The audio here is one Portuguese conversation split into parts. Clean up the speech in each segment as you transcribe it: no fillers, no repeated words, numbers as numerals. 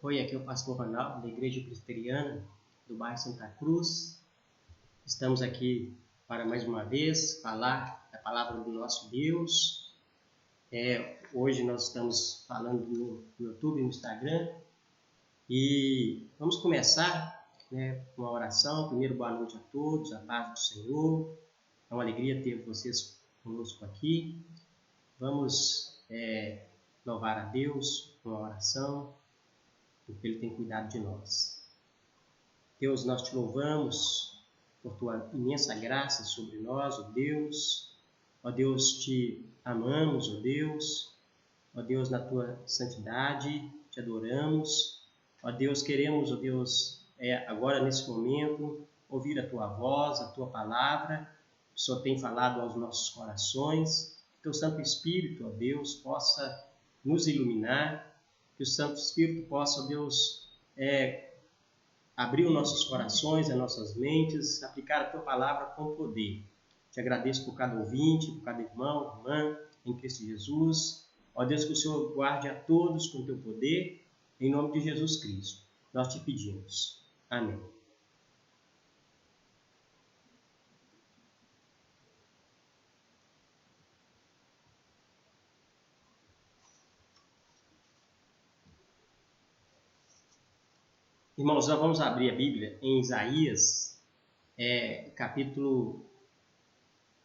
Oi, aqui é o pastor Ronaldo, da Igreja Presbiteriana do bairro Santa Cruz. Estamos aqui para mais uma vez falar da palavra do nosso Deus. Hoje nós estamos falando no YouTube e no Instagram. E vamos começar com uma oração. Primeiro, boa noite a todos, a paz do Senhor. É uma alegria ter vocês conosco aqui. Vamos louvar a Deus com uma oração, porque Ele tem cuidado de nós. Deus, nós te louvamos por tua imensa graça sobre nós, ó Deus. Ó Deus, te amamos, ó Deus. Ó Deus, na tua santidade, te adoramos. Ó Deus, queremos, ó Deus, agora nesse momento, ouvir a tua voz, a tua palavra. O Senhor tem falado aos nossos corações. Que teu Santo Espírito, ó Deus, possa nos iluminar. Que o Santo Espírito possa, ó Deus, abrir os nossos corações, as nossas mentes, aplicar a tua palavra com poder. Te agradeço por cada ouvinte, por cada irmão, irmã, em Cristo Jesus. Ó Deus, que o Senhor guarde a todos com o teu poder, em nome de Jesus Cristo. Nós te pedimos. Amém. Irmãos, nós vamos abrir a Bíblia em Isaías, capítulo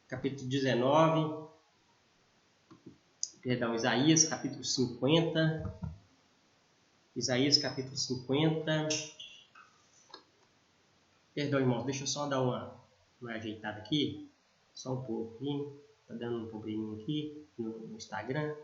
19, Isaías capítulo 50, Isaías capítulo 50, perdão, irmãos, deixa eu só dar uma ajeitada aqui, só um pouquinho, está dando um probleminha aqui no Instagram.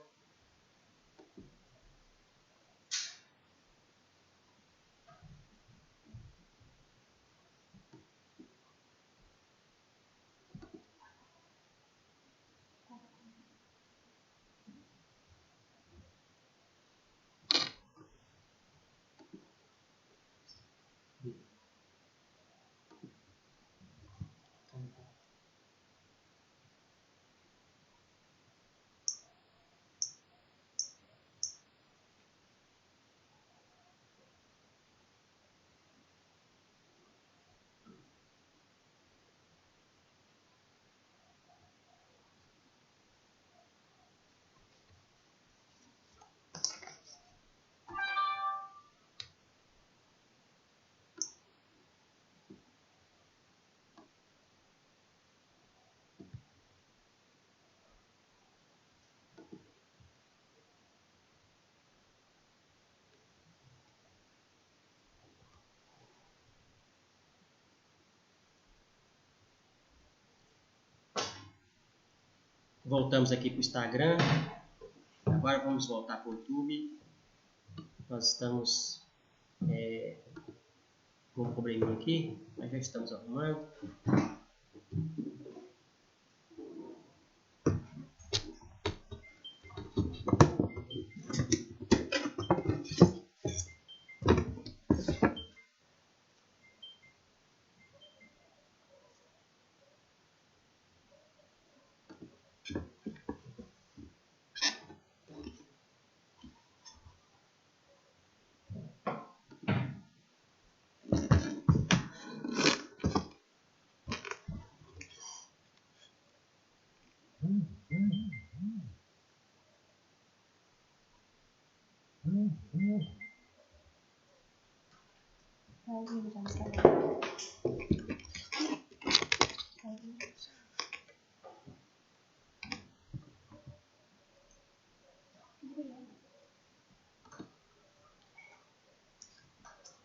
Voltamos aqui para o Instagram. Agora vamos voltar para o YouTube. Nós estamos com um probleminha aqui, mas já estamos arrumando.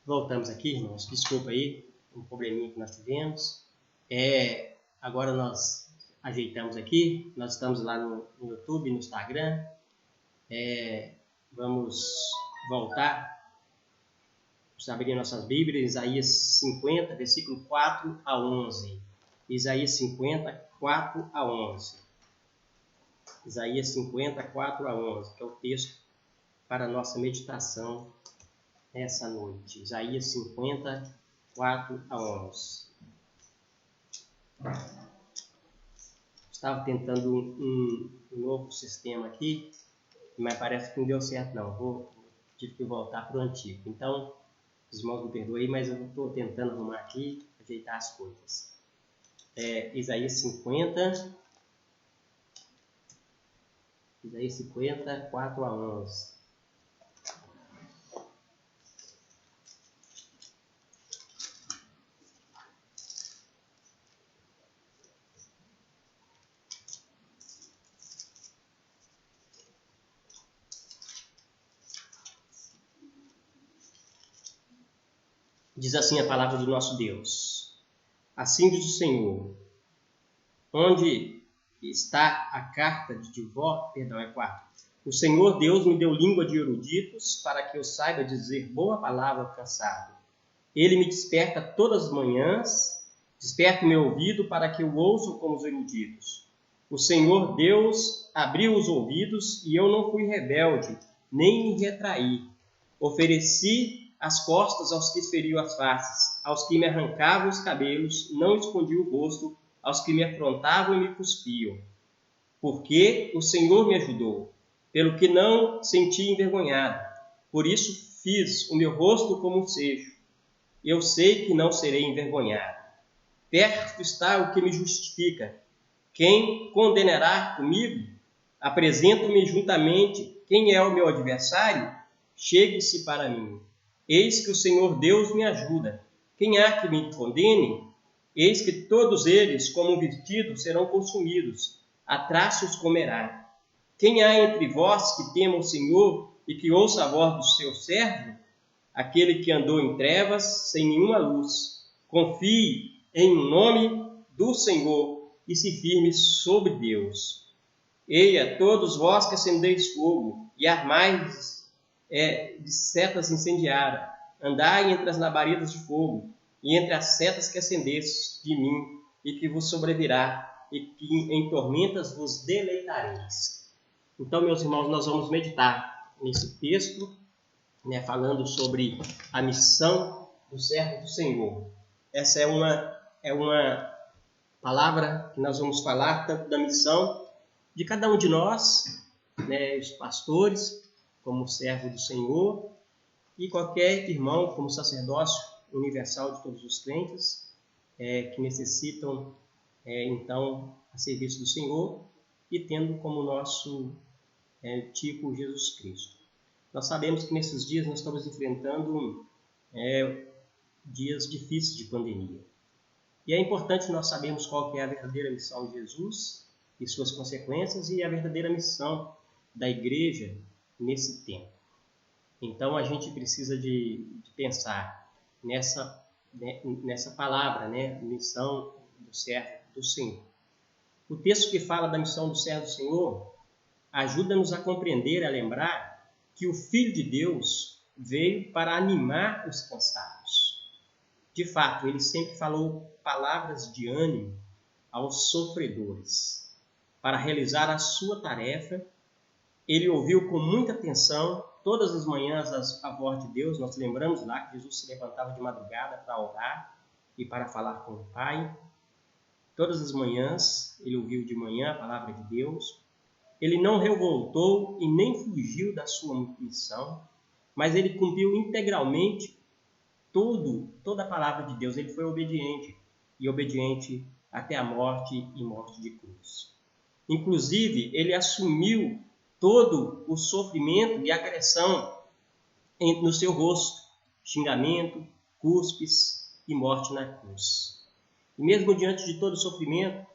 Voltamos aqui, irmãos. Desculpa aí o probleminha que nós tivemos. Agora nós ajeitamos aqui. Nós estamos lá no YouTube, no Instagram. Vamos voltar. Vamos abrir nossas Bíblias. Isaías 50, versículo 4 a 11. Isaías 50, 4 a 11. Isaías 50, 4 a 11, que é o texto para a nossa meditação nessa noite. Isaías 50, 4 a 11. Estava tentando um novo sistema aqui, mas parece que não deu certo não. Vou tive que voltar para o antigo. Então, os irmãos me perdoem, mas eu estou tentando arrumar aqui, ajeitar as coisas. Isaías 50, 4 a 11. Diz assim a palavra do nosso Deus. Assim diz o Senhor. Onde está a carta de divórcio? Perdão, é 4. O Senhor Deus me deu língua de eruditos para que eu saiba dizer boa palavra ao cansado. Ele me desperta todas as manhãs, desperta o meu ouvido para que eu ouça como os eruditos. O Senhor Deus abriu os ouvidos e eu não fui rebelde, nem me retraí. Ofereci as costas aos que feriam as faces, aos que me arrancavam os cabelos, não escondi o rosto, aos que me afrontavam e me cuspiam. Porque o Senhor me ajudou, pelo que não senti envergonhado. Por isso fiz o meu rosto como um seixo. Eu sei que não serei envergonhado. Perto está o que me justifica. Quem condenará comigo? Apresento-me juntamente. Quem é o meu adversário? Chegue-se para mim. Eis que o Senhor Deus me ajuda. Quem há que me condene? Eis que todos eles, como um vestido, serão consumidos. A traços comerá. Quem há entre vós que tema o Senhor e que ouça a voz do seu servo? Aquele que andou em trevas, sem nenhuma luz. Confie em nome do Senhor e se firme sobre Deus. Eia, todos vós que acendeis fogo e armais de setas incendiárias, andai entre as labaredas de fogo e entre as setas que acendestes de mim e que vos sobrevirá e que em tormentas vos deleitareis. Então, meus irmãos, nós vamos meditar nesse texto, falando sobre a missão do servo do Senhor. Essa é uma palavra que nós vamos falar tanto da missão de cada um de nós, os pastores, como servo do Senhor, e qualquer irmão, como sacerdócio universal de todos os crentes, que necessitam, então, a serviço do Senhor, e tendo como nosso tipo Jesus Cristo. Nós sabemos que nesses dias nós estamos enfrentando dias difíceis de pandemia. E é importante nós sabermos qual que é a verdadeira missão de Jesus e suas consequências e a verdadeira missão da igreja nesse tempo. Então a gente precisa de pensar nessa palavra, missão do servo do Senhor. O texto que fala da missão do servo do Senhor ajuda-nos a compreender, a lembrar que o Filho de Deus veio para animar os cansados. De fato, ele sempre falou palavras de ânimo aos sofredores. Para realizar a sua tarefa, ele ouviu com muita atenção todas as manhãs a voz de Deus. Nós lembramos lá que Jesus se levantava de madrugada para orar e para falar com o Pai. Todas as manhãs ele ouviu de manhã a palavra de Deus. Ele não revoltou e nem fugiu da sua missão, mas ele cumpriu integralmente toda a palavra de Deus. Ele foi obediente, e obediente até a morte e morte de cruz. Inclusive, ele assumiu todo o sofrimento e agressão no seu rosto, xingamento, cuspes e morte na cruz. E mesmo diante de todo o sofrimento,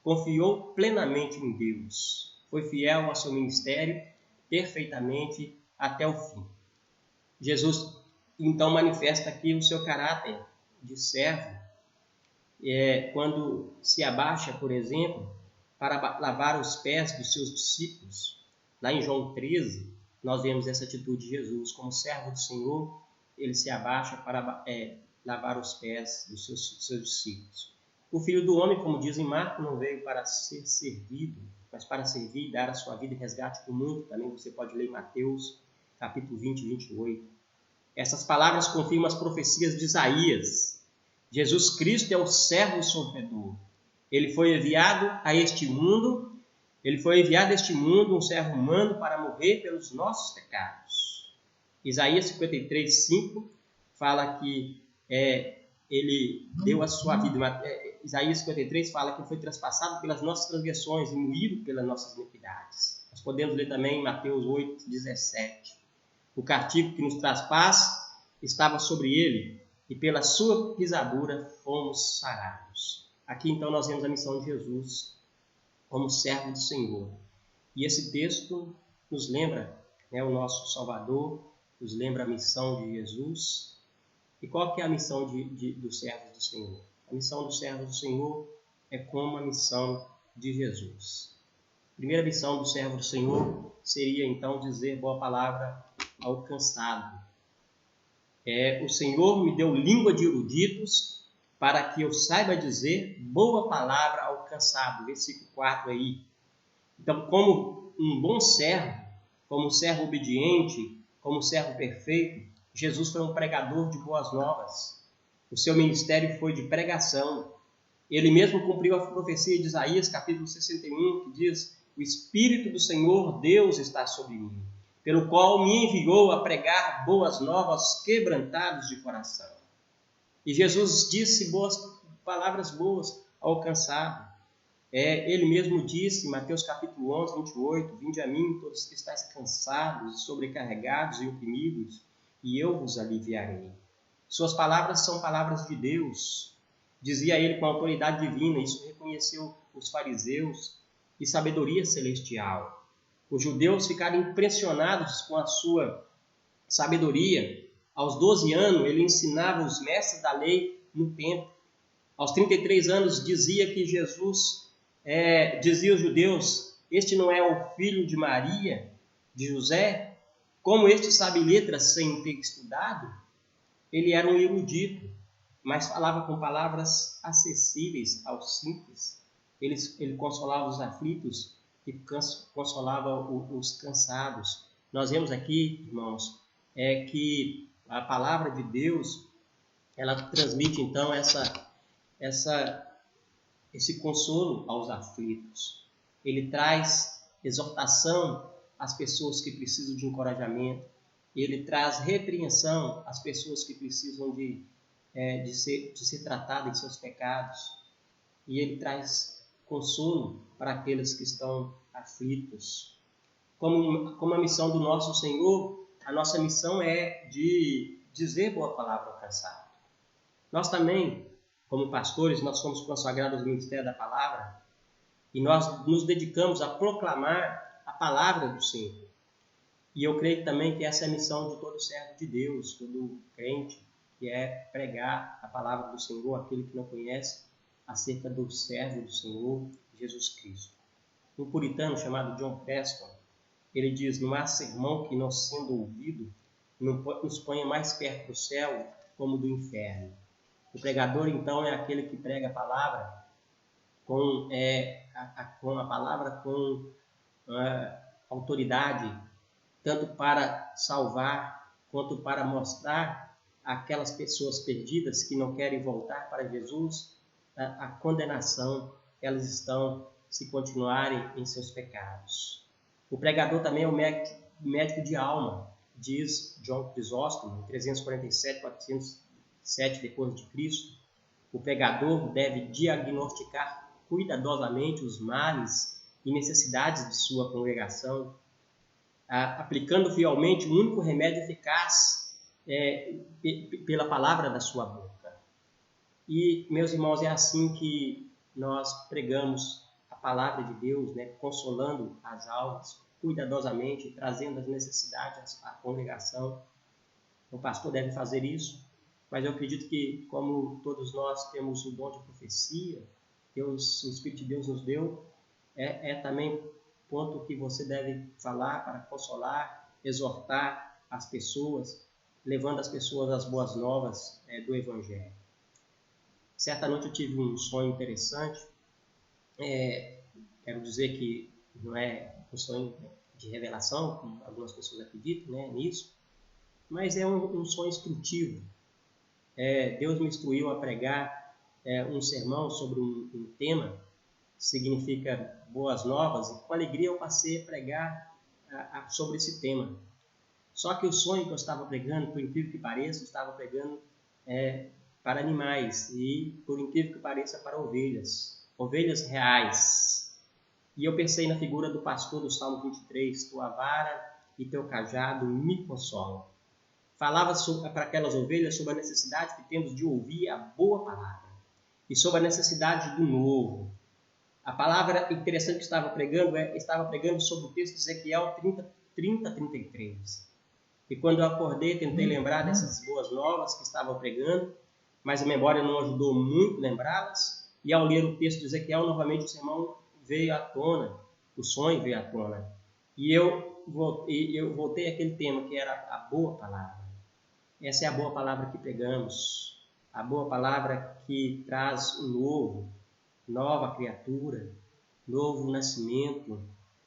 confiou plenamente em Deus. Foi fiel ao seu ministério perfeitamente até o fim. Jesus, então, manifesta aqui o seu caráter de servo, quando se abaixa, por exemplo, para lavar os pés dos seus discípulos. Lá em João 13, nós vemos essa atitude de Jesus. Como servo do Senhor, ele se abaixa para lavar os pés dos seus discípulos. O Filho do Homem, como diz em Marcos, não veio para ser servido, mas para servir e dar a sua vida em resgate do mundo. Também você pode ler em Mateus, capítulo 20 e 28. Essas palavras confirmam as profecias de Isaías. Jesus Cristo é o servo sofredor. Ele foi enviado a este mundo, um servo humano, para morrer pelos nossos pecados. Isaías 53:5 fala que ele deu a sua vida. Isaías 53 fala que foi traspassado pelas nossas transgressões e moído pelas nossas iniquidades. Nós podemos ler também em Mateus 8:17. O castigo que nos traz paz estava sobre ele, e pela sua pisadura fomos sarados. Aqui então nós vemos a missão de Jesus como servo do Senhor. E esse texto nos lembra, o nosso Salvador, nos lembra a missão de Jesus. E qual que é a missão dos servos do Senhor? A missão dos servos do Senhor é como a missão de Jesus. A primeira missão do servo do Senhor seria então dizer boa palavra ao cansado. O Senhor me deu língua de eruditos para que eu saiba dizer boa palavra ao cansado. Versículo 4 aí. Então, como um bom servo, como um servo obediente, como um servo perfeito, Jesus foi um pregador de boas novas. O seu ministério foi de pregação. Ele mesmo cumpriu a profecia de Isaías, capítulo 61, que diz: o Espírito do Senhor Deus está sobre mim, pelo qual me enviou a pregar boas novas quebrantados de coração. E Jesus disse palavras boas ao cansado. Ele mesmo disse em Mateus capítulo 11:28, vinde a mim todos que estáis cansados, sobrecarregados e oprimidos, e eu vos aliviarei. Suas palavras são palavras de Deus. Dizia ele com autoridade divina, isso reconheceu os fariseus, e sabedoria celestial. Os judeus ficaram impressionados com a sua sabedoria. Aos 12 anos, ele ensinava os mestres da lei no templo. Aos 33 anos, dizia que Jesus, dizia aos judeus, este não é o filho de Maria, de José? Como este sabe letras sem ter estudado? Ele era um erudito, mas falava com palavras acessíveis aos simples. Ele consolava os aflitos e consolava os cansados. Nós vemos aqui, irmãos, que a palavra de Deus, ela transmite então esse consolo aos aflitos. Ele traz exortação às pessoas que precisam de encorajamento. Ele traz repreensão às pessoas que precisam de ser tratadas em seus pecados. E ele traz consolo para aqueles que estão aflitos. Como a missão do nosso Senhor, a nossa missão é de dizer boa palavra ao cansado. Nós também, como pastores, nós somos consagrados ao ministério da palavra e nós nos dedicamos a proclamar a palavra do Senhor. E eu creio também que essa é a missão de todo servo de Deus, todo crente, que é pregar a palavra do Senhor àquele que não conhece, acerca do servo do Senhor, Jesus Cristo. Um puritano chamado John Preston, ele diz: não há sermão que, não sendo ouvido, nos ponha mais perto do céu como do inferno. O pregador, então, é aquele que prega a palavra com a palavra com autoridade, tanto para salvar quanto para mostrar àquelas pessoas perdidas que não querem voltar para Jesus a condenação que elas estão se continuarem em seus pecados. O pregador também é o médico de alma, diz John Crisóstomo, em 347, 407 depois de Cristo. O pregador deve diagnosticar cuidadosamente os males e necessidades de sua congregação, aplicando fielmente o único remédio eficaz pela palavra da sua boca. E, meus irmãos, é assim que nós pregamos a palavra de Deus, consolando as almas, cuidadosamente, trazendo as necessidades à congregação. O pastor deve fazer isso, mas eu acredito que, como todos nós temos o dom de profecia, o Espírito de Deus nos deu, também ponto que você deve falar para consolar, exortar as pessoas, levando as pessoas às boas novas do Evangelho. Certa noite eu tive um sonho interessante. Quero dizer que não é um sonho de revelação, como algumas pessoas acreditam nisso, mas é um sonho instrutivo. Deus me instruiu a pregar um sermão sobre um tema que significa boas novas, e com alegria eu passei a pregar sobre esse tema. Só que o sonho que eu estava pregando, por incrível que pareça, eu estava pregando para animais e, por incrível que pareça, para ovelhas. Ovelhas reais. E eu pensei na figura do pastor do Salmo 23, tua vara e teu cajado me consolam. Falava para aquelas ovelhas sobre a necessidade que temos de ouvir a boa palavra e sobre a necessidade do novo. A palavra interessante que estava pregando sobre o texto de Ezequiel 30:33. E quando eu acordei, tentei lembrar dessas boas novas que estava pregando, mas a memória não ajudou muito a lembrá-las. E ao ler o texto de Ezequiel, novamente o sermão veio à tona, o sonho veio à tona. E eu voltei àquele tema que era a boa palavra. Essa é a boa palavra que pregamos, a boa palavra que traz o novo, nova criatura, novo nascimento,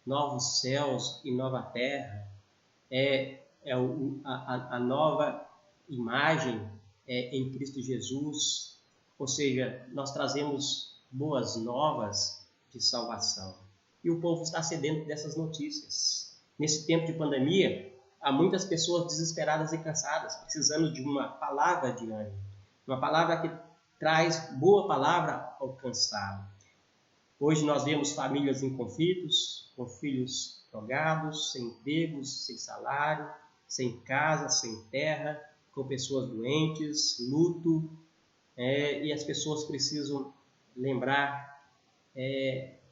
novos céus e nova terra. A nova imagem em Cristo Jesus, ou seja, nós trazemos boas novas de salvação. E o povo está sedento dessas notícias. Nesse tempo de pandemia, há muitas pessoas desesperadas e cansadas, precisando de uma palavra de ânimo, uma palavra que traz boa palavra ao cansado. Hoje nós vemos famílias em conflitos, com filhos drogados, sem empregos, sem salário, sem casa, sem terra, com pessoas doentes, luto, e as pessoas precisam lembrar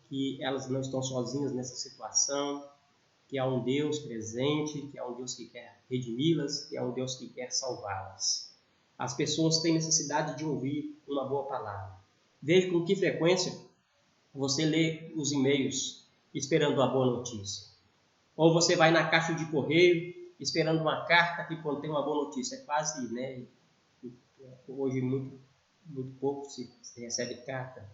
que elas não estão sozinhas nessa situação, que há um Deus presente, que há um Deus que quer redimi-las, que há um Deus que quer salvá-las. As pessoas têm necessidade de ouvir uma boa palavra. Veja com que frequência você lê os e-mails esperando a boa notícia. Ou você vai na caixa de correio esperando uma carta que contém uma boa notícia. É quase, hoje muito pouco se recebe carta.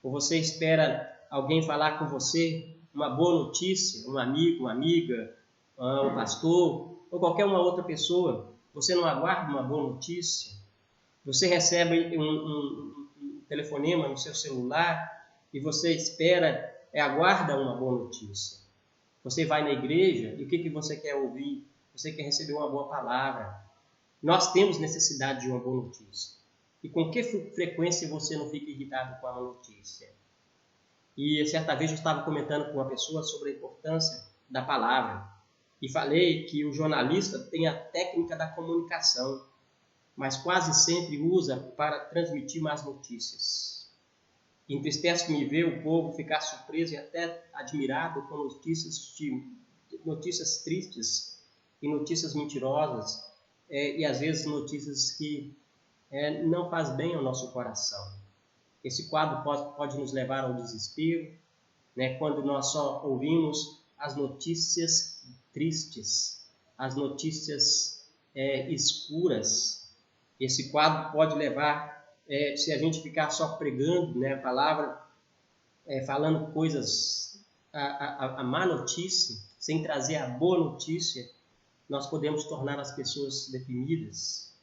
Ou você espera alguém falar com você uma boa notícia, um amigo, uma amiga, um pastor, ou qualquer uma outra pessoa. Você não aguarda uma boa notícia. Você recebe um telefonema no seu celular e você aguarda uma boa notícia. Você vai na igreja e o que você quer ouvir? Você quer receber uma boa palavra. Nós temos necessidade de uma boa notícia. E com que frequência você não fica irritado com a notícia? E certa vez eu estava comentando com uma pessoa sobre a importância da palavra. E falei que o jornalista tem a técnica da comunicação, mas quase sempre usa para transmitir más notícias. Entristece-me ver o povo ficar surpreso e até admirado com notícias tristes e notícias mentirosas, e às vezes notícias que não faz bem ao nosso coração. Esse quadro pode nos levar ao desespero, quando nós só ouvimos as notícias tristes, as notícias escuras. Esse quadro pode levar, se a gente ficar só pregando a palavra, falando coisas, a má notícia, sem trazer a boa notícia, nós podemos tornar as pessoas deprimidas.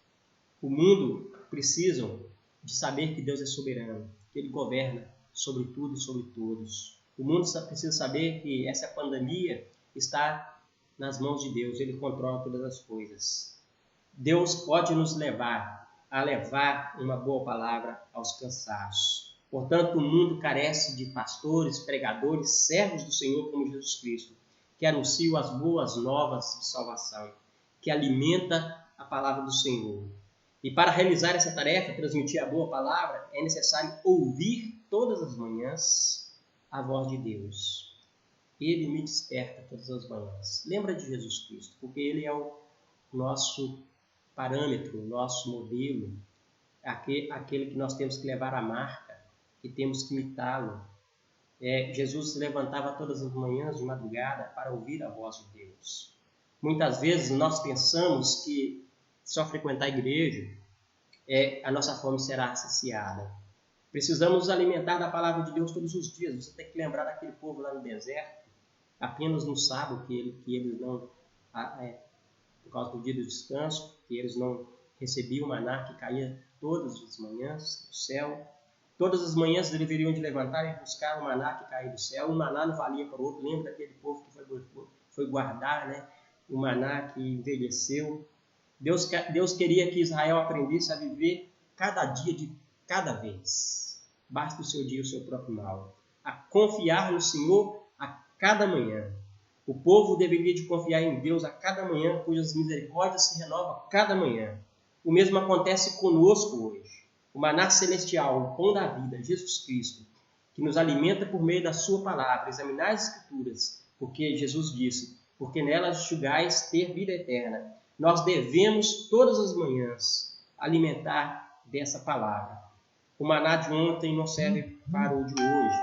O mundo precisa de saber que Deus é soberano, que Ele governa sobre tudo e sobre todos. O mundo precisa saber que essa pandemia está nas mãos de Deus, Ele controla todas as coisas. Deus pode nos levar a levar uma boa palavra aos cansados. Portanto, o mundo carece de pastores, pregadores, servos do Senhor como Jesus Cristo, que anunciam as boas novas de salvação, que alimenta a palavra do Senhor. E para realizar essa tarefa, transmitir a boa palavra, é necessário ouvir todas as manhãs a voz de Deus. Ele me desperta todas as manhãs. Lembra de Jesus Cristo, porque Ele é o nosso parâmetro, o nosso modelo, aquele que nós temos que levar à marca, que temos que imitá-lo. Jesus se levantava todas as manhãs de madrugada para ouvir a voz de Deus. Muitas vezes nós pensamos que só frequentar a igreja, a nossa fome será saciada. Precisamos nos alimentar da palavra de Deus todos os dias. Você tem que lembrar daquele povo lá no deserto, apenas no sábado, que eles não, por causa do dia do descanso, que eles não recebiam o maná que caía todas as manhãs do céu. Todas as manhãs eles deveriam de levantar e buscar o maná que caía do céu. O maná não valia para o outro. Lembra daquele povo que foi guardar o maná que envelheceu. Deus queria que Israel aprendesse a viver cada dia de cada vez. Basta o seu dia o seu próprio mal. A confiar no Senhor a cada manhã. O povo deveria de confiar em Deus a cada manhã, cujas misericórdias se renovam a cada manhã. O mesmo acontece conosco hoje. O maná celestial, o pão da vida, Jesus Cristo, que nos alimenta por meio da sua palavra. Examinar as Escrituras, porque Jesus disse, porque nelas julgais ter vida eterna. Nós devemos, todas as manhãs, alimentar dessa palavra. O maná de ontem não serve para o de hoje,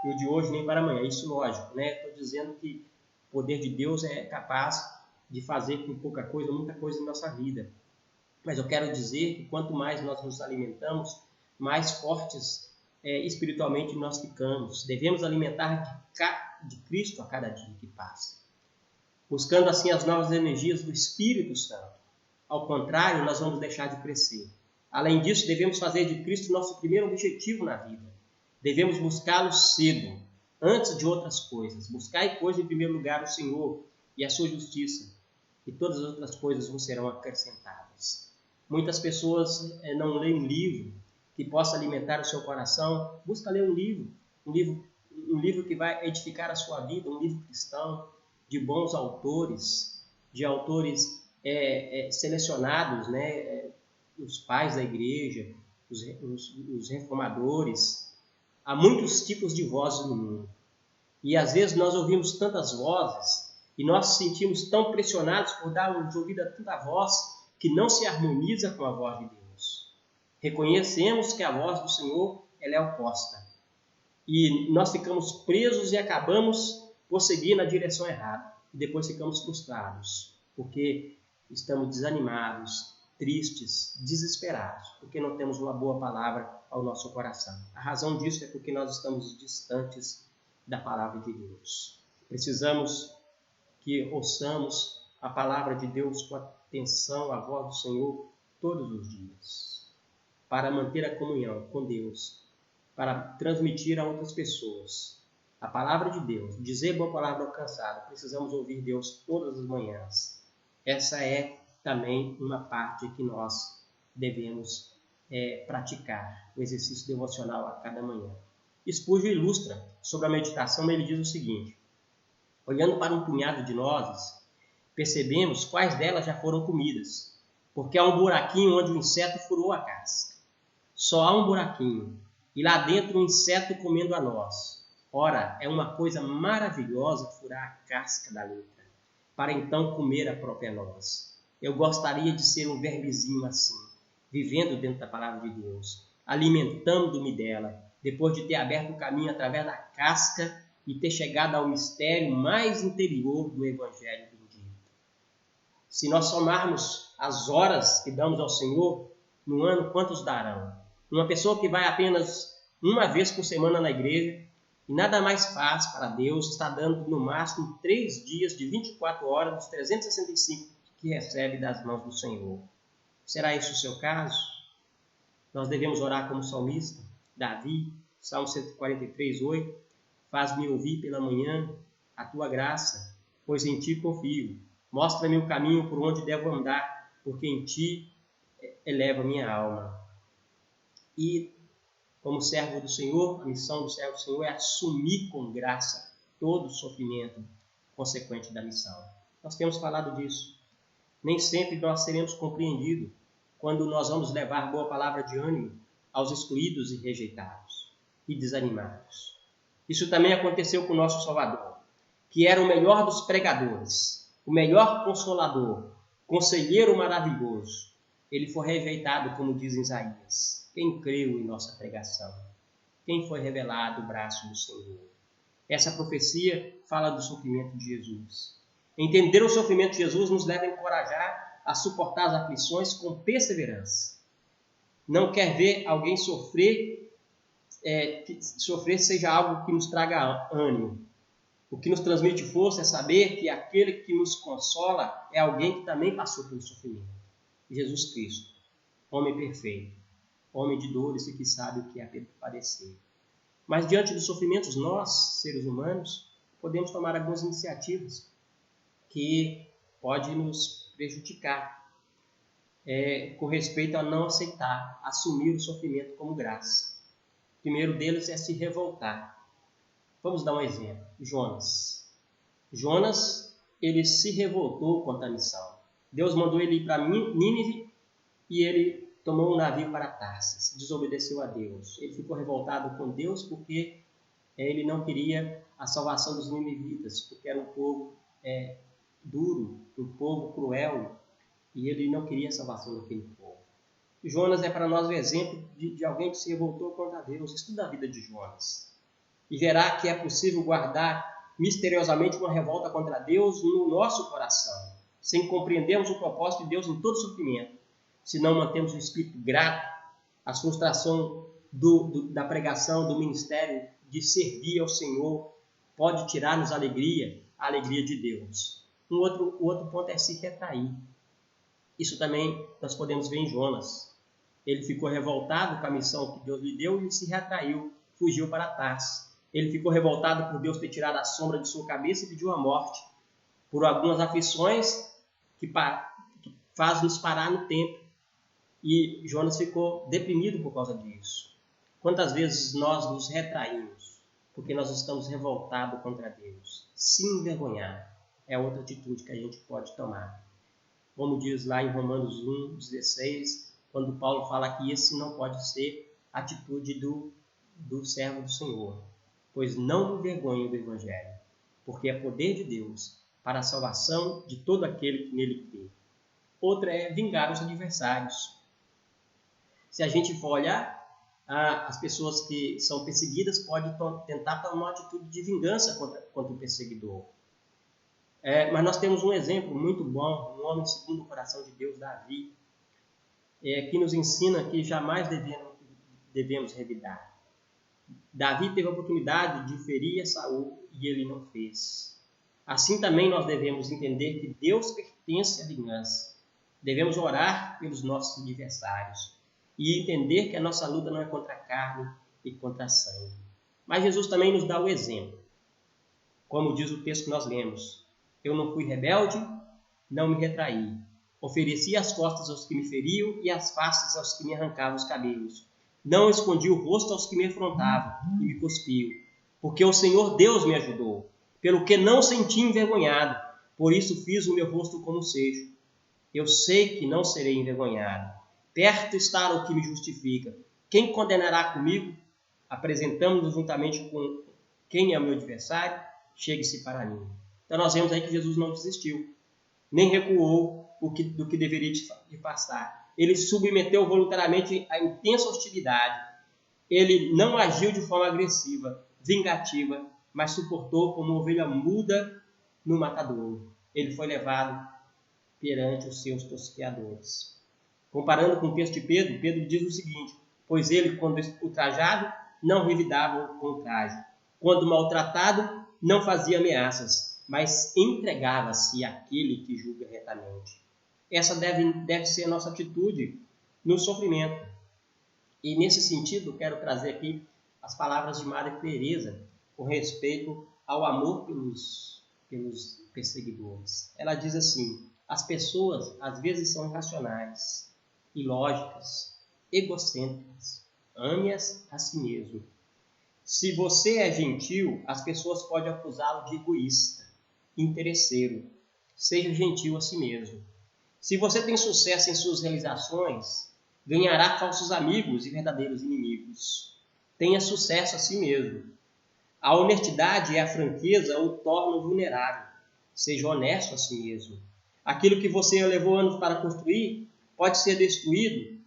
e o de hoje nem para amanhã. Isso lógico, né? Estou dizendo que o poder de Deus é capaz de fazer com pouca coisa, muita coisa em nossa vida. Mas eu quero dizer que quanto mais nós nos alimentamos, mais fortes espiritualmente nós ficamos. Devemos alimentar de Cristo a cada dia que passa, buscando assim as novas energias do Espírito Santo. Ao contrário, nós vamos deixar de crescer. Além disso, devemos fazer de Cristo nosso primeiro objetivo na vida. Devemos buscá-lo cedo, antes de outras coisas. Buscai, pois, em primeiro lugar o Senhor e a sua justiça, e todas as outras coisas vos serão acrescentadas. Muitas pessoas não leem um livro que possa alimentar o seu coração. Busca ler um livro que vai edificar a sua vida, um livro cristão, de bons autores, de autores selecionados, né? Os pais da igreja, os reformadores. Há muitos tipos de vozes no mundo. E às vezes nós ouvimos tantas vozes e nós nos sentimos tão pressionados por darmos ouvido a tanta voz que não se harmoniza com a voz de Deus. Reconhecemos que a voz do Senhor ela é oposta. E nós ficamos presos e acabamos por seguir na direção errada. E depois ficamos frustrados, porque estamos desanimados, tristes, desesperados, porque não temos uma boa palavra ao nosso coração. A razão disso é porque nós estamos distantes da palavra de Deus. Precisamos que ouçamos a palavra de Deus com atenção, a voz do Senhor, todos os dias, para manter a comunhão com Deus, para transmitir a outras pessoas a palavra de Deus, dizer boa palavra alcançada. Precisamos ouvir Deus todas as manhãs. Essa é também uma parte que nós devemos praticar, o exercício devocional a cada manhã. Spurgeon ilustra sobre a meditação, ele diz o seguinte: olhando para um punhado de nozes, percebemos quais delas já foram comidas, porque há um buraquinho onde o inseto furou a casca. Só há um buraquinho, e lá dentro um inseto comendo a noz. Ora, é uma coisa maravilhosa furar a casca da letra, para então comer a própria noz. Eu gostaria de ser um vermezinho assim, vivendo dentro da palavra de Deus, alimentando-me dela, depois de ter aberto o caminho através da casca e ter chegado ao mistério mais interior do Evangelho bendito. Se nós somarmos as horas que damos ao Senhor no ano, quantos darão? Uma pessoa que vai apenas uma vez por semana na igreja e nada mais faz para Deus, está dando no máximo 3 dias de 24 horas dos 365 que recebe das mãos do Senhor. Será esse o seu caso? Nós devemos orar como salmista, Davi, Salmo 143:8. Faz-me ouvir pela manhã a tua graça, pois em ti confio. Mostra-me o caminho por onde devo andar, porque em ti eleva minha alma. E, como servo do Senhor, a missão do servo do Senhor é assumir com graça todo o sofrimento consequente da missão. Nós temos falado disso. Nem sempre nós seremos compreendidos quando nós vamos levar boa palavra de ânimo aos excluídos e rejeitados e desanimados. Isso também aconteceu com o nosso Salvador, que era o melhor dos pregadores, o melhor consolador, conselheiro maravilhoso. Ele foi rejeitado, como diz Isaías. Quem creu em nossa pregação? Quem foi revelado o braço do Senhor? Essa profecia fala do sofrimento de Jesus. Entender o sofrimento de Jesus nos leva a encorajar a suportar as aflições com perseverança. Não quer ver alguém sofrer, que sofrer seja algo que nos traga ânimo. O que nos transmite força é saber que aquele que nos consola é alguém que também passou pelo sofrimento. Jesus Cristo, homem perfeito, homem de dores e que sabe o que é padecer. Mas diante dos sofrimentos, nós, seres humanos, podemos tomar algumas iniciativas que pode nos prejudicar com respeito a não aceitar, assumir o sofrimento como graça. O primeiro deles é se revoltar. Vamos dar um exemplo. Jonas, ele se revoltou contra a missão. Deus mandou ele ir para Nínive e ele tomou um navio para Tarsis, desobedeceu a Deus. Ele ficou revoltado com Deus porque ele não queria a salvação dos ninivitas, porque era um povo duro, um povo cruel, e ele não queria a salvação daquele povo. Jonas é para nós o exemplo de alguém que se revoltou contra Deus. Estuda a vida de Jonas e verá que é possível guardar misteriosamente uma revolta contra Deus no nosso coração, sem compreendermos o propósito de Deus em todo sofrimento, se não mantemos o espírito grato, a frustração da pregação, do ministério, de servir ao Senhor, pode tirar-nos a alegria de Deus. O outro ponto é se retrair. Isso também nós podemos ver em Jonas. Ele ficou revoltado com a missão que Deus lhe deu e se retraiu, fugiu para Tarsis. Ele ficou revoltado por Deus ter tirado a sombra de sua cabeça e pediu a morte, por algumas aflições que faz-nos parar no tempo. E Jonas ficou deprimido por causa disso. Quantas vezes nós nos retraímos porque nós estamos revoltados contra Deus? Se envergonhar é outra atitude que a gente pode tomar. Como diz lá em Romanos 1:16, quando Paulo fala que esse não pode ser a atitude do servo do Senhor. Pois não me envergonho do Evangelho, porque é poder de Deus para a salvação de todo aquele que nele crê. Outra é vingar os adversários. Se a gente for olhar, as pessoas que são perseguidas podem tentar tomar uma atitude de vingança contra o perseguidor. Mas nós temos um exemplo muito bom, um homem segundo o coração de Deus, Davi, que nos ensina que jamais devemos revidar. Davi teve a oportunidade de ferir a Saul e ele não fez. Assim também nós devemos entender que Deus pertence à vingança. Devemos orar pelos nossos adversários e entender que a nossa luta não é contra a carne e contra a sangue. Mas Jesus também nos dá o exemplo. Como diz o texto que nós lemos: eu não fui rebelde, não me retraí. Ofereci as costas aos que me feriam e as faces aos que me arrancavam os cabelos. Não escondi o rosto aos que me afrontavam e me cuspiam, porque o Senhor Deus me ajudou, pelo que não senti envergonhado, por isso fiz o meu rosto como sejo. Eu sei que não serei envergonhado. Perto está o que me justifica. Quem condenará comigo? Apresentamos-nos juntamente com quem é o meu adversário, chegue-se para mim. Então nós vemos aí que Jesus não desistiu, nem recuou do que deveria de passar. Ele submeteu voluntariamente a intensa hostilidade. Ele não agiu de forma agressiva, vingativa, mas suportou como uma ovelha muda no matadouro. Ele foi levado perante os seus tosqueadores. Comparando com o texto de Pedro, Pedro diz o seguinte: pois ele, quando ultrajado, não revidava com o traje. Quando maltratado, não fazia ameaças, mas entregava-se àquele que julga retamente. Essa deve ser a nossa atitude no sofrimento. E nesse sentido, quero trazer aqui as palavras de Madre Teresa com respeito ao amor pelos perseguidores. Ela diz assim: as pessoas às vezes são irracionais, ilógicas, egocêntricas. Ame-as a si mesmo. Se você é gentil, as pessoas podem acusá-lo de egoísta, interesseiro. Seja gentil a si mesmo. Se você tem sucesso em suas realizações, ganhará falsos amigos e verdadeiros inimigos. Tenha sucesso a si mesmo. A honestidade e a franqueza o tornam vulnerável. Seja honesto a si mesmo. Aquilo que você levou anos para construir pode ser destruído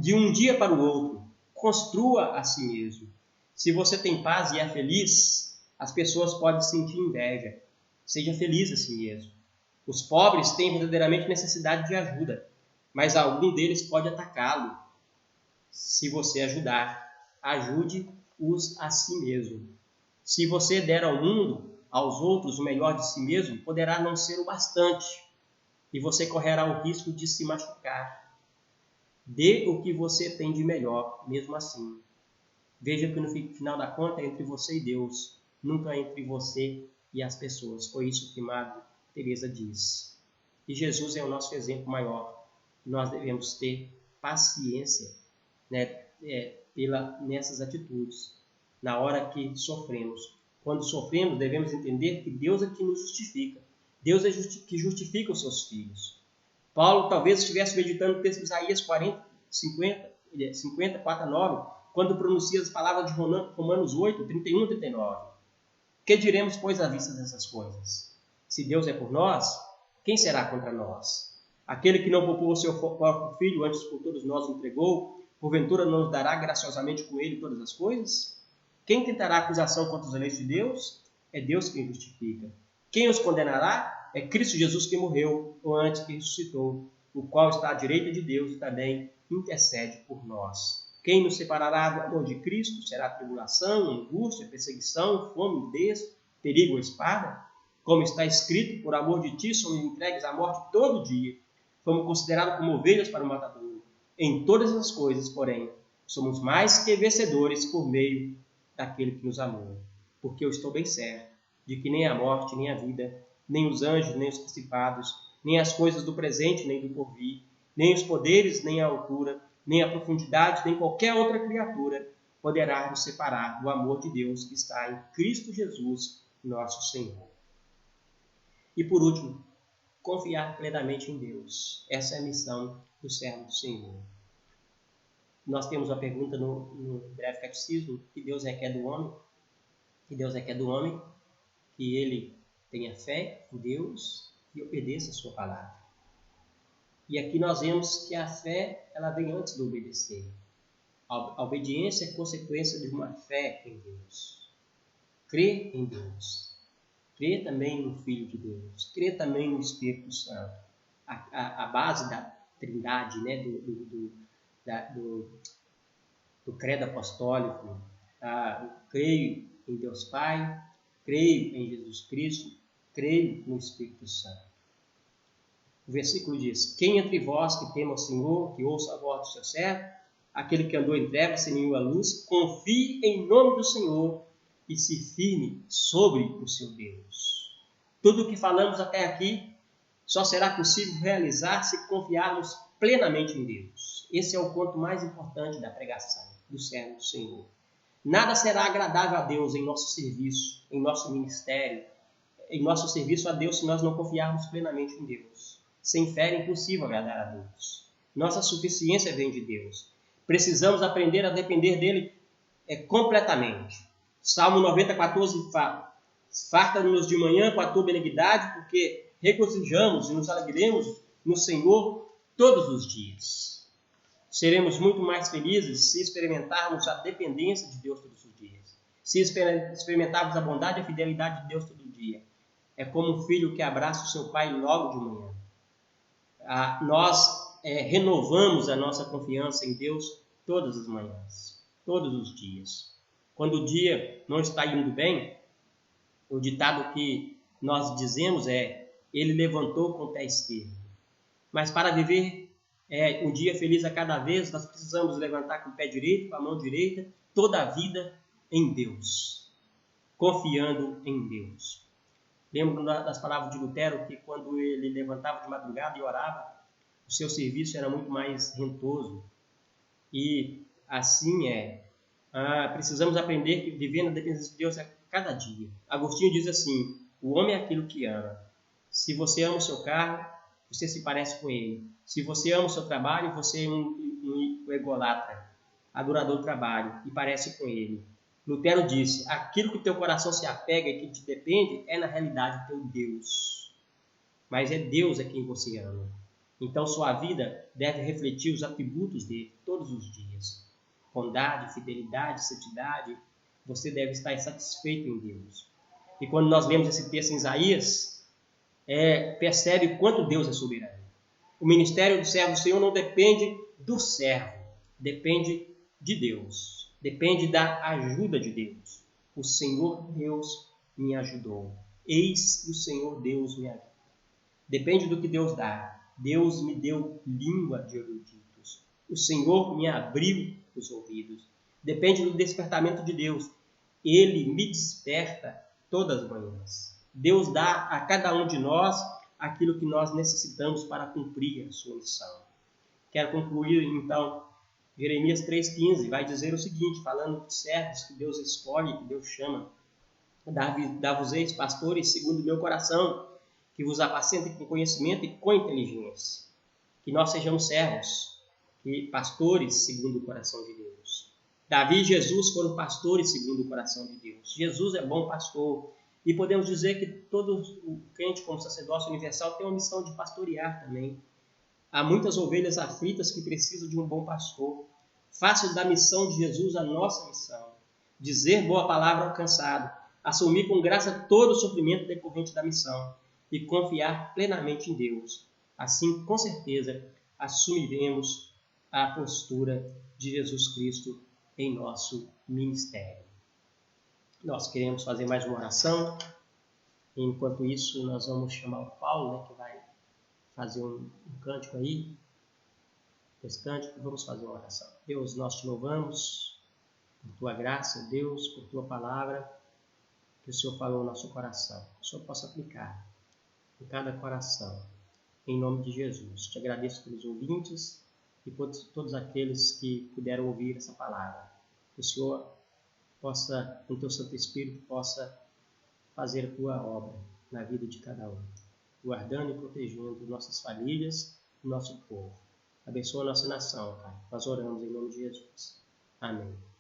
de um dia para o outro. Construa a si mesmo. Se você tem paz e é feliz, as pessoas podem sentir inveja. Seja feliz a si mesmo. Os pobres têm verdadeiramente necessidade de ajuda, mas algum deles pode atacá-lo. Se você ajudar, ajude-os a si mesmo. Se você der ao mundo, aos outros, o melhor de si mesmo, poderá não ser o bastante, e você correrá o risco de se machucar. Dê o que você tem de melhor, mesmo assim. Veja que no final da conta é entre você e Deus, nunca entre você e as pessoas. Foi isso que Madre Teresa diz. E Jesus é o nosso exemplo maior. Nós devemos ter paciência, né, nessas atitudes, na hora que sofremos. Quando sofremos, devemos entender que Deus é que nos justifica. Deus é que justifica os seus filhos. Paulo talvez estivesse meditando no texto de Isaías 50, 4 a 9, quando pronuncia as palavras de Romanos 8, 31 a 39. Que diremos, pois, à vista dessas coisas? Se Deus é por nós, quem será contra nós? Aquele que não poupou o seu próprio filho, antes por todos nós o entregou, porventura não nos dará graciosamente com ele todas as coisas? Quem tentará acusação contra os eleitos de Deus? É Deus quem justifica. Quem os condenará? É Cristo Jesus que morreu, ou antes que ressuscitou, o qual está à direita de Deus e também intercede por nós. Quem nos separará do amor de Cristo? Será tribulação, angústia, perseguição, fome, nudez, perigo ou espada? Como está escrito, por amor de ti somos entregues à morte todo dia. Fomos considerados como ovelhas para o matadouro. Em todas as coisas, porém, somos mais que vencedores por meio daquele que nos amou. Porque eu estou bem certo de que nem a morte, nem a vida, nem os anjos, nem os principados, nem as coisas do presente, nem do porvir, nem os poderes, nem a altura, nem a profundidade, nem qualquer outra criatura poderá nos separar do amor de Deus que está em Cristo Jesus, nosso Senhor. E por último, confiar plenamente em Deus. Essa é a missão do servo do Senhor. Nós temos uma pergunta no breve catecismo: que Deus requer do homem? Que Deus requer do homem que ele tenha fé em Deus e obedeça a sua palavra. E aqui nós vemos que a fé, ela vem antes do obedecer. A obediência é consequência de uma fé em Deus. Crer em Deus. Crer também no Filho de Deus. Crer também no Espírito Santo. A base da trindade, né, do credo apostólico. Creio em Deus Pai, creio em Jesus Cristo, creio no Espírito Santo. O versículo diz: quem entre vós que tema o Senhor, que ouça a voz do seu servo, aquele que andou em trevas sem nenhuma luz, confie em nome do Senhor e se firme sobre o seu Deus. Tudo o que falamos até aqui só será possível realizar se confiarmos plenamente em Deus. Esse é o ponto mais importante da pregação do servo do Senhor. Nada será agradável a Deus em nosso serviço, em nosso ministério, em nosso serviço a Deus, se nós não confiarmos plenamente em Deus. Sem fé é impossível agradar a Deus. Nossa suficiência vem de Deus. Precisamos aprender a depender dele completamente. Salmo 90, 14 fala: farta-nos de manhã com a tua benignidade, porque regozijamos e nos alegremos no Senhor todos os dias. Seremos muito mais felizes se experimentarmos a dependência de Deus todos os dias. Se experimentarmos a bondade e a fidelidade de Deus todo dia. É como um filho que abraça o seu pai logo de manhã. Nós renovamos a nossa confiança em Deus todas as manhãs, todos os dias. Quando o dia não está indo bem, o ditado que nós dizemos é: ele levantou com o pé esquerdo. Mas para viver um dia feliz a cada vez, nós precisamos levantar com o pé direito, com a mão direita, toda a vida em Deus, confiando em Deus. Lembro das palavras de Lutero, que quando ele levantava de madrugada e orava, o seu serviço era muito mais rentoso. E assim precisamos aprender a viver na dependência de Deus a cada dia. Agostinho diz assim: o homem é aquilo que ama. Se você ama o seu carro, você se parece com ele. Se você ama o seu trabalho, você é um ególatra, adorador do trabalho, e parece com ele. Lutero disse: aquilo que o teu coração se apega e que te depende é na realidade teu Deus. Mas é Deus a quem você ama. Então sua vida deve refletir os atributos dele todos os dias. Bondade, fidelidade, santidade. Você deve estar satisfeito em Deus. E quando nós lemos esse texto em Isaías, percebe quanto Deus é soberano. O ministério do servo do Senhor não depende do servo, depende de Deus. Depende da ajuda de Deus. O Senhor Deus me ajudou. Eis o Senhor Deus me ajuda. Depende do que Deus dá. Deus me deu língua de eruditos. O Senhor me abriu os ouvidos. Depende do despertamento de Deus. Ele me desperta todas as manhãs. Deus dá a cada um de nós aquilo que nós necessitamos para cumprir a sua missão. Quero concluir, então, Jeremias 3,15 vai dizer o seguinte, falando de servos que Deus escolhe, que Deus chama. Dá-vos-eis pastores segundo o meu coração, que vos apacentem com conhecimento e com inteligência. Que nós sejamos servos, e pastores segundo o coração de Deus. Davi e Jesus foram pastores segundo o coração de Deus. Jesus é bom pastor. E podemos dizer que todo o crente como sacerdócio universal tem uma missão de pastorear também. Há muitas ovelhas aflitas que precisam de um bom pastor. Faça da missão de Jesus a nossa missão. Dizer boa palavra ao cansado. Assumir com graça todo o sofrimento decorrente da missão. E confiar plenamente em Deus. Assim, com certeza, assumiremos a postura de Jesus Cristo em nosso ministério. Nós queremos fazer mais uma oração. Enquanto isso, nós vamos chamar o Paulo, que vai fazer um cântico aí. Esse cântico, vamos fazer uma oração. Deus, nós te louvamos por tua graça, Deus, por tua palavra, que o Senhor falou no nosso coração. Que o Senhor possa aplicar em cada coração. Em nome de Jesus. Te agradeço pelos ouvintes e por todos aqueles que puderam ouvir essa palavra. Que o Senhor possa, com o teu Santo Espírito, possa fazer a tua obra na vida de cada um, guardando e protegendo nossas famílias e nosso povo. Abençoa a nossa nação, Pai. Nós oramos em nome de Jesus. Amém.